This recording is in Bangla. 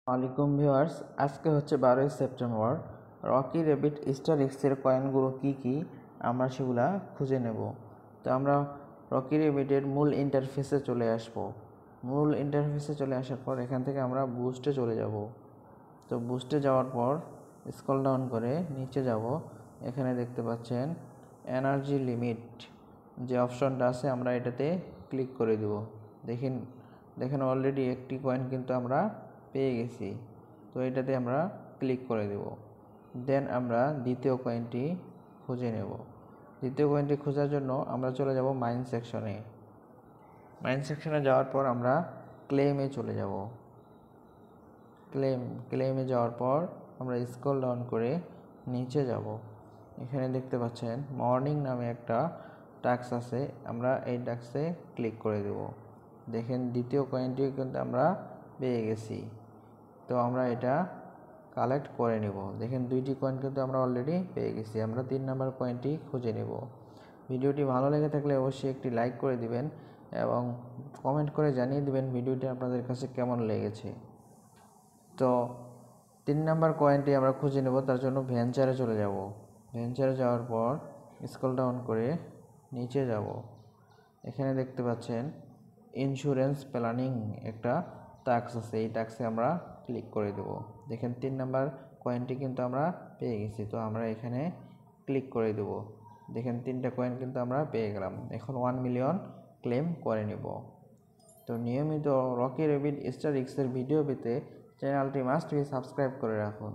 ওয়ালাইকুম ভিউয়ার্স, আজকে হচ্ছে 12ই সেপ্টেম্বর। রকি র্যাবিট স্টার এক্সের কয়েনগুলো কি আমরা সেগুলা খুঁজে নেব। তো আমরা রকি র্যাবিটের মূল ইন্টারফেসে চলে আসব। মূল ইন্টারফেসে চলে আসার পর এখান থেকে আমরা বুস্টে চলে যাব। তো বুস্টে যাওয়ার পর স্ক্রল ডাউন করে নিচে যাব। এখানে দেখতে পাচ্ছেন এনার্জি লিমিট যে অপশনটা আছে, আমরা এটাতে ক্লিক করে দেব। দেখেন অলরেডি একটি কয়েন কিন্তু আমরা পেয়ে গেছি। তো এটাতে আমরা ক্লিক করে দেব। দেন আমরা দ্বিতীয় কয়েনটি খুঁজে নেব। দ্বিতীয় কয়েনটি খোঁজার জন্য আমরা চলে যাব মাইন সেকশনে। মাইন সেকশনে যাওয়ার পর আমরা ক্লেমে চলে যাব। ক্লেমে যাওয়ার পর আমরা স্ক্রল ডাউন করে নিচে যাব। এখানে দেখতে পাচ্ছেন মর্নিং নামে একটা টাস্ক আছে, আমরা এই টাস্কে ক্লিক করে দেব। দেখেন দ্বিতীয় কয়েনটি কিন্তু আমরা পেয়ে গেছি। তো আমরা এটা কালেক্ট করে নেব। দেখেন দুইটি কয়েন কিন্তু আমরা অলরেডি পেয়ে গেছি। আমরা 3 নম্বর কয়েনটি খুঁজে নেব। ভিডিওটি ভালো লেগে থাকলে অবশ্যই একটি লাইক করে দিবেন এবং কমেন্ট করে জানিয়ে দিবেন ভিডিওটি আপনাদের কাছে কেমন লেগেছে। তো 3 নম্বর কয়েনটি আমরা খুঁজে নেব, তার জন্য ভেঞ্চারে চলে যাব। ভেঞ্চারে যাওয়ার পর স্ক্রল ডাউন করে নিচে যাব। এখানে দেখতে পাচ্ছেন ইন্স্যুরেন্স প্ল্যানিং একটা টাস্ক আছে, এই টাস্কে আমরা ক্লিক করে দেব। দেখেন 3 নম্বর কয়েনটি কিন্তু আমরা পেয়ে গেছি। তো আমরা এখানে ক্লিক করে দেব। দেখেন 3টা কয়েন কিন্তু আমরা পেয়ে গেলাম। এখন 1 মিলিয়ন ক্লেম করে নেব। তো নিয়মিত রকি র্যাবিট স্টার এক্সের ভিডিও পেতে চ্যানেলটি মাস্ট বি সাবস্ক্রাইব করে রাখুন।